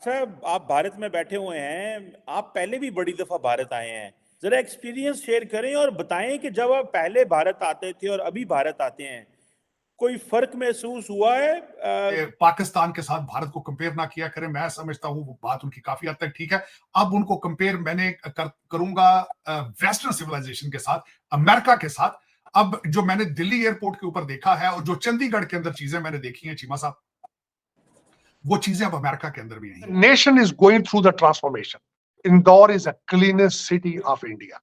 साहब, आप भारत में बैठे हुए हैं। आप पहले भी बड़ी दफा भारत आए हैं। जरा एक्सपीरियंस शेयर करें और बताएं कि जब आप पहले भारत आते थे और अभी भारत आते हैं, कोई फर्क महसूस हुआ है? पाकिस्तान के साथ भारत को कंपेयर ना किया करें। मैं समझता हूं वो बात उनकी काफी हद तक ठीक है। अब उनको कंपेयर मैंने करूंगा वेस्टर्न सिविलाइजेशन के साथ, अमेरिका के साथ। अब जो मैंने दिल्ली एयरपोर्ट के ऊपर देखा है और जो चंडीगढ़ के अंदर चीजें मैंने देखी हैं चीमा साहब, वो चीजें अब अमेरिका के अंदर भी नहीं। Nation is going through the transformation. Indore is the cleanest city of India.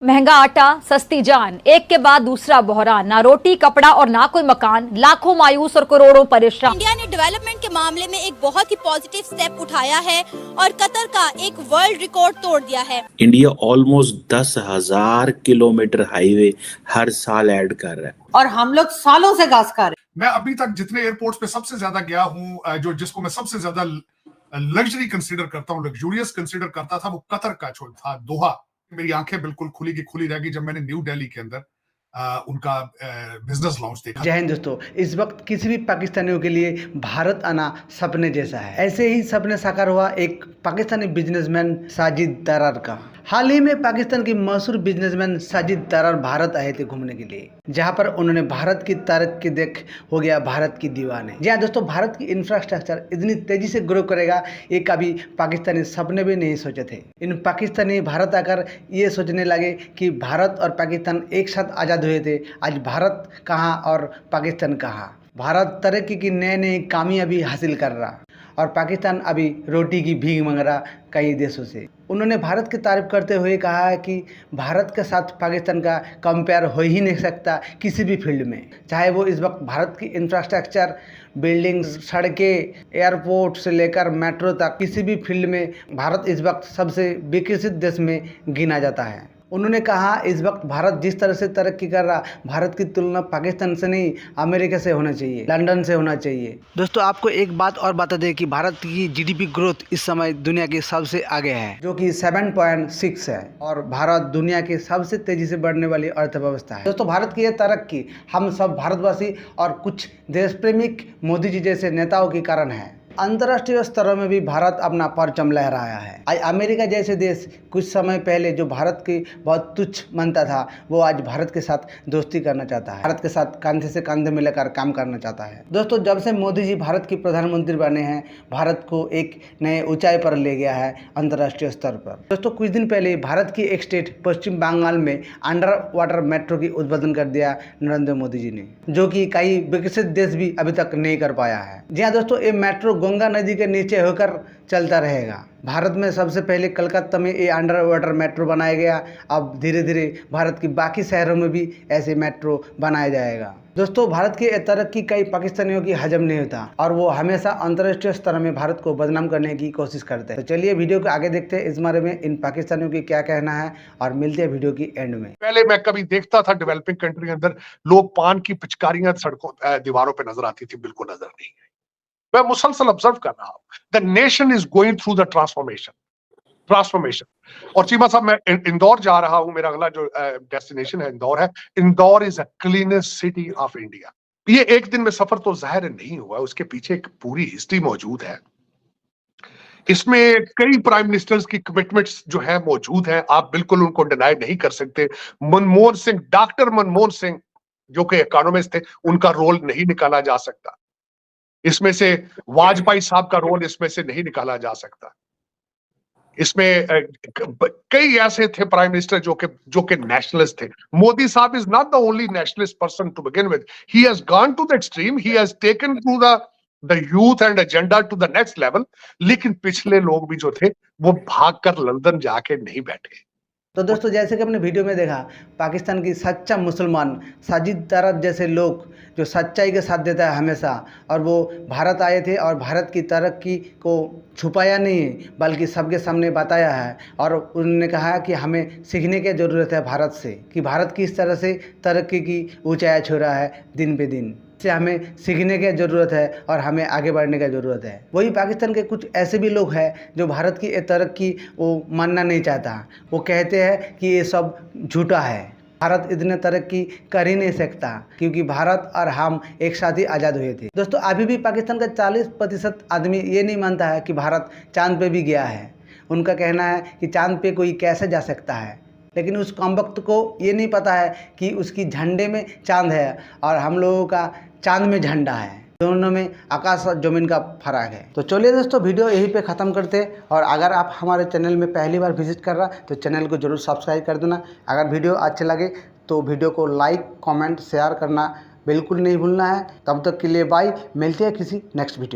महंगा आटा, सस्ती जान, एक के बाद दूसरा बहरान, ना रोटी कपड़ा और ना कोई मकान, लाखों मायूस और करोड़ों परेशान। इंडिया ने डेवलपमेंट के मामले में एक बहुत ही पॉजिटिव स्टेप उठाया है और कतर का एक वर्ल्ड रिकॉर्ड तोड़ दिया है। इंडिया ऑलमोस्ट 10,000 किलोमीटर हाईवे हर साल ऐड कर रहा है और हम लोग सालों से घास खा रहे हैं। मैं अभी तक जितने एयरपोर्ट्स पे सबसे ज्यादा गया हूं, जिसको मैं सबसे ज्यादा लग्जरी कंसीडर करता हूं, लग्जूरियस कंसीडर करता था, वो कतर का जो था, दोहा। मेरी आंखें बिल्कुल खुली की खुली रह गई जब मैंने न्यू दिल्ली के अंदर उनका बिजनेस लॉन्च देखा। जय हिंद दोस्तों, इस वक्त किसी भी पाकिस्तानियों के लिए भारत आना सपने जैसा है। ऐसे ही सपने साकार हुआ एक पाकिस्तानी बिजनेसमैन साजिद दरार का। हाल ही में पाकिस्तान की मशहूर बिजनेसमैन साजिद दरार भारत आए थे घूमने के लिए, जहां पर उन्होंने भारत की तरक्की देख हो गया भारत की दीवाने। जी हाँ दोस्तों, भारत की इंफ्रास्ट्रक्चर इतनी तेजी से ग्रो करेगा ये कभी पाकिस्तानी सपने भी नहीं सोचे थे। इन पाकिस्तानी भारत आकर ये सोचने लगे कि भारत और पाकिस्तान एक साथ आज़ाद हुए थे। आज भारत कहाँ और पाकिस्तान कहाँ। भारत तरक्की की नए नई कामयाबी हासिल कर रहा और पाकिस्तान अभी रोटी की भीख मांग रहा कई देशों से। उन्होंने भारत की तारीफ करते हुए कहा है कि भारत के साथ पाकिस्तान का कंपेयर हो ही नहीं सकता किसी भी फील्ड में। चाहे वो इस वक्त भारत की इंफ्रास्ट्रक्चर, बिल्डिंग्स, सड़कें, एयरपोर्ट से लेकर मेट्रो तक, किसी भी फील्ड में भारत इस वक्त सबसे विकसित देश में गिना जाता है। उन्होंने कहा इस वक्त भारत जिस तरह से तरक्की कर रहा, भारत की तुलना पाकिस्तान से नहीं अमेरिका से होना चाहिए, लंदन से होना चाहिए। दोस्तों आपको एक बात और बता दें कि भारत की जीडीपी ग्रोथ इस समय दुनिया की सबसे आगे है, जो कि 7.6 है और भारत दुनिया की सबसे तेजी से बढ़ने वाली अर्थव्यवस्था है। दोस्तों भारत की यह तरक्की हम सब भारतवासी और कुछ देश प्रेमिक मोदी जी जैसे नेताओं के कारण है। अंतर्राष्ट्रीय स्तरों में भी भारत अपना परचम लहराया है। आज अमेरिका जैसे देश कुछ समय पहले जो भारत की बहुत तुच्छ मानता था, वो आज भारत के साथ दोस्ती करना चाहता है, भारत के साथ कंधे से कंधे मिलाकर काम करना चाहता है। दोस्तों जब से मोदी जी भारत के प्रधानमंत्री बने हैं, भारत को एक नए ऊंचाई पर ले गया है अंतर्राष्ट्रीय स्तर पर। दोस्तों कुछ दिन पहले भारत की एक स्टेट पश्चिम बंगाल में अंडर वाटर मेट्रो की उद्বোधन कर दिया नरेंद्र मोदी जी ने, जो कि कई विकसित देश भी अभी तक नहीं कर पाया है। जी हाँ दोस्तों, ये मेट्रो गंगा नदी के नीचे होकर चलता रहेगा। भारत में सबसे पहले कलकत्ता में ये अंडर वाटर मेट्रो बनाया गया। अब धीरे धीरे भारत की बाकी शहरों में भी ऐसे मेट्रो बनाया जाएगा। दोस्तों भारत की तरक्की कई पाकिस्तानियों की हजम नहीं होता और वो हमेशा अंतर्राष्ट्रीय स्तर में भारत को बदनाम करने की कोशिश करते हैं। तो चलिए वीडियो को आगे देखते हैं, इस बारे में इन पाकिस्तानियों की क्या कहना है और मिलते हैं वीडियो की एंड में। पहले मैं कभी देखता था डेवलपिंग कंट्री के अंदर लोग पान की पिचकारियां सड़कों दीवारों पे नजर आती थी, बिल्कुल नजर नहीं आई। मैं मुसलसल ऑब्जर्व कर रहा हूं। The nation is going through the transformation. और चीमा साहब, मैं इंदौर जा रहा हूं, मेरा अगला जो डेस्टिनेशन है इंदौर है। Indore is the cleanest city of India. ये एक दिन में सफर तो जाहिर नहीं हुआ, उसके पीछे एक पूरी हिस्ट्री मौजूद है। इसमें कई प्राइम मिनिस्टर्स की कमिटमेंट्स जो है मौजूद है, आप बिल्कुल उनको डिनाई नहीं कर सकते। मनमोहन सिंह, डॉक्टर मनमोहन सिंह जो कि इकोनॉमिस्ट थे, उनका रोल नहीं निकाला जा सकता। इसमें से वाजपेयी साहब का रोल इसमें से नहीं निकाला जा सकता। इसमें कई ऐसे थे प्राइम मिनिस्टर जो कि नेशनलिस्ट थे। मोदी साहब is not the only nationalist person to begin with. He has gone to the extreme, he has taken to the youth and agenda to the next level. लेकिन पिछले लोग भी जो थे वो भागकर लंदन जाके नहीं बैठे। तो दोस्तों जैसे कि आपने वीडियो में देखा, पाकिस्तान की सच्चा मुसलमान साजिद दरार जैसे लोग जो सच्चाई के साथ देता है हमेशा, और वो भारत आए थे और भारत की तरक्की को छुपाया नहीं है बल्कि सबके सामने बताया है। और उन्होंने कहा कि हमें सीखने की ज़रूरत है भारत से, कि भारत किस तरह से तरक्की की ऊंचाई छू रहा है दिन पे दिन। से हमें सीखने की ज़रूरत है और हमें आगे बढ़ने की ज़रूरत है। वही पाकिस्तान के कुछ ऐसे भी लोग हैं जो भारत की तरक्की वो मानना नहीं चाहता। वो कहते हैं कि ये सब झूठा है, भारत इतने तरक्की कर ही नहीं सकता क्योंकि भारत और हम एक साथ ही आज़ाद हुए थे। दोस्तों अभी भी पाकिस्तान का 40% आदमी ये नहीं मानता है कि भारत चांद पे भी गया है। उनका कहना है कि चांद पे कोई कैसे जा सकता है, लेकिन उस कमबख्त को ये नहीं पता है कि उसकी झंडे में चांद है और हम लोगों का चांद में झंडा है। दोनों में आकाश और ज़मीन का फर्क है। तो चलिए दोस्तों वीडियो यहीं पे ख़त्म करते हैं, और अगर आप हमारे चैनल में पहली बार विजिट कर रहा तो चैनल को जरूर सब्सक्राइब कर देना। अगर वीडियो अच्छे लगे तो वीडियो को लाइक कमेंट शेयर करना बिल्कुल नहीं भूलना है। तब तक के लिए बाय, मिलते हैं किसी नेक्स्ट वीडियो।